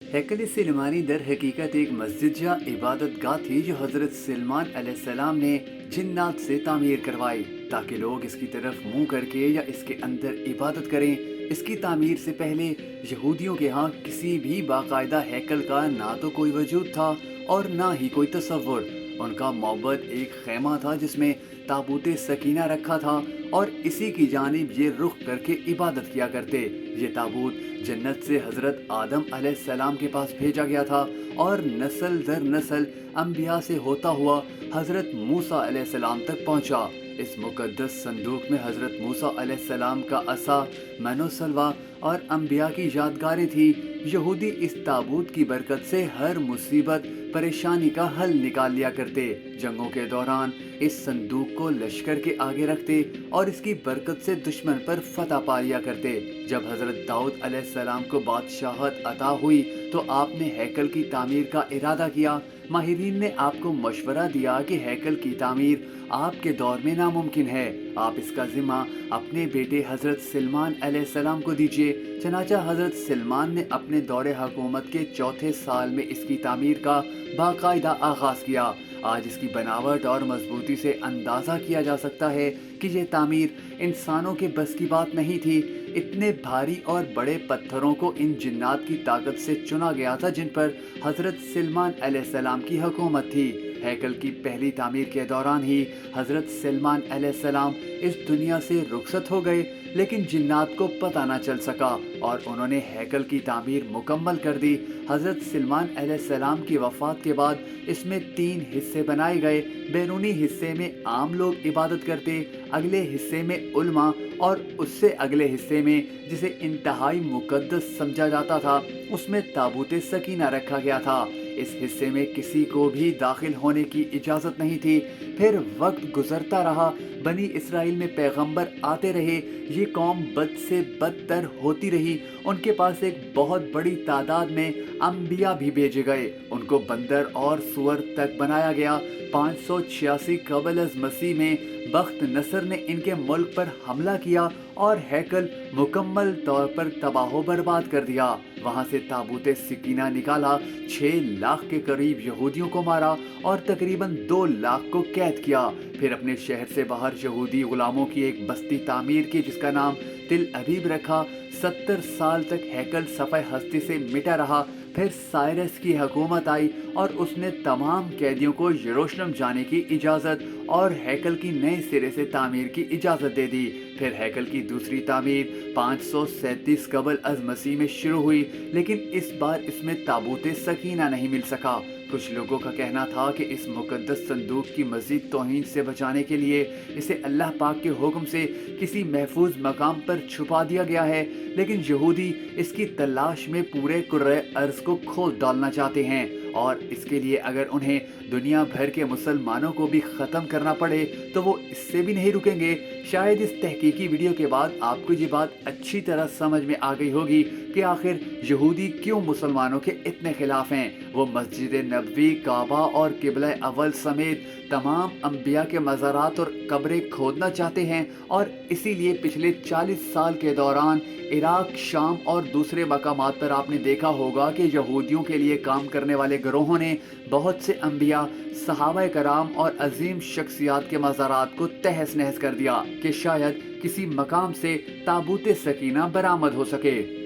हैकल सुलेमानी दर हकीकत एक मस्जिद या इबादत गाह थी जो हज़रत सलमान अलैहिस्सलाम ने जिन्नात से तामीर करवाई ताकि लोग इसकी तरफ मुंह करके या इसके अंदर इबादत करें। इसकी तामीर से पहले यहूदियों के यहाँ किसी भी बाकायदा हैकल का ना तो कोई वजूद था और ना ही कोई तसव्वुर। उनका मौबद एक खैमा था जिसमें ताबूत सकीना रखा था और इसी की जानिब ये रुख करके इबादत किया करते। ये ताबूत जन्नत से हज़रत आदम अलैहिस्सलाम के पास भेजा गया था और नस्ल दर नस्ल अंबिया से होता हुआ हज़रत मूसा अलैहिस्सलाम तक पहुंचा। इस मुकद्दस संदूक में हज़रत मूसा अलैहिस्सलाम का असा, मनो सलवा और अंबिया की यादगारें थी। यहूदी इस ताबूत की बरकत से हर मुसीबत परेशानी का हल निकाल लिया करते। जंगों के दौरान इस संदूक को लश्कर के आगे रखते और इसकी बरकत से दुश्मन पर फतह पा लिया करते। जब हज़रत दाऊद अलैहिस्सलाम को बादशाहत अता हुई तो आपने हैकल की तामीर का इरादा किया। माहिरीन ने आपको मशवरा दिया कि हैकल की तामीर आपके दौर में नामुमकिन है, आप इसका जिम्मा अपने बेटे हज़रत सलमान अलैहिस्सलाम को दीजिए। चनाचा हज़रत सलमान ने अपने दौरे हुकूमत के चौथे साल में इसकी तामीर का बाकायदा आगाज़ किया। आज इसकी बनावट और मजबूती से अंदाज़ा किया जा सकता है कि यह तामीर इंसानों के बस की बात नहीं थी। इतने भारी और बड़े पत्थरों को इन जिन्नात की ताकत से चुना गया था जिन पर हज़रत सलमान अलैहिस्सलाम की हुकूमत थी। हैकल की पहली तामीर के दौरान ही हज़रत सलमान अलैहिस्सलाम इस दुनिया से रुखसत हो गए, लेकिन जिन्नात को पता न चल सका और उन्होंने हैकल की तामीर मुकम्मल कर दी। हज़रत सलमान अलैहिस्सलाम की वफ़ात के बाद इसमें 3 हिस्से बनाए गए। बैरूनी हिस्से में आम लोग इबादत करते, अगले हिस्से में उल्मा और उससे अगले हिस्से में जिसे इंतहाई मुकद्दस समझा जाता था उसमें ताबूत सकीना रखा गया था। इस हिस्से में किसी को भी दाखिल होने की इजाज़त नहीं थी। फिर वक्त गुजरता रहा, बनी इसराइल में पैगंबर आते रहे, ये कौम बद से बदतर होती रही। उनके पास एक बहुत बड़ी तादाद में अंबिया भी भेजे गए, उनको बंदर और सुअर तक बनाया गया। 586 कबल अज मसीह में बख्त नसर ने इनके मुल्क पर हमला किया और हैकल मुकम्मल तौर पर तबाह बर्बाद कर दिया। वहां से ताबूत सकीना निकाला, 6 लाख के करीब यहूदियों को मारा और तकरीबन 2 लाख को कैद किया। फिर अपने शहर से बाहर यहूदी गुलामों की एक बस्ती तामीर की जिसका नाम तिल अबीब रखा। 70 साल तक हैकल सफ़े हस्ती से मिटा रहा। फिर साइरस की हुकूमत आई और उसने तमाम कैदियों को यरूशलेम जाने की इजाज़त और हैकल की नए सिरे से तामीर की इजाज़त दे दी। फिर हैकल की दूसरी तामीर 537 कबल अज मसीह में शुरू हुई, लेकिन इस बार इसमें ताबूत सकीना नहीं मिल सका। कुछ लोगों का कहना था कि इस मुकद्दस संदूक की मज़ीद तौहीन से बचाने के लिए इसे अल्लाह पाक के हुक्म से किसी महफूज मकाम पर छुपा दिया गया है, लेकिन यहूदी इसकी तलाश में पूरे कुर्रे अर्ज़ को खोद डालना चाहते हैं और इसके लिए अगर उन्हें दुनिया भर के मुसलमानों को भी ख़त्म करना पड़े तो वो इससे भी नहीं रुकेंगे। शायद इस तहकीकी वीडियो के बाद आपको ये बात अच्छी तरह समझ में आ गई होगी कि आखिर यहूदी क्यों मुसलमानों के इतने खिलाफ हैं। वो मस्जिद नबवी, काबा और किबला अव्वल समेत तमाम अंबिया के मज़ारात और कब्रें खोदना चाहते हैं और इसीलिए पिछले 40 साल के दौरान इराक, शाम और दूसरे मकामात पर आपने देखा होगा कि यहूदियों के लिए काम करने वाले गिरोहों ने बहुत से अंबिया, सहाबा कराम और अजीम शख्सियात के मज़ारात को तहस नहस कर दिया कि शायद किसी मकाम से ताबूत सकीना बरामद हो सके।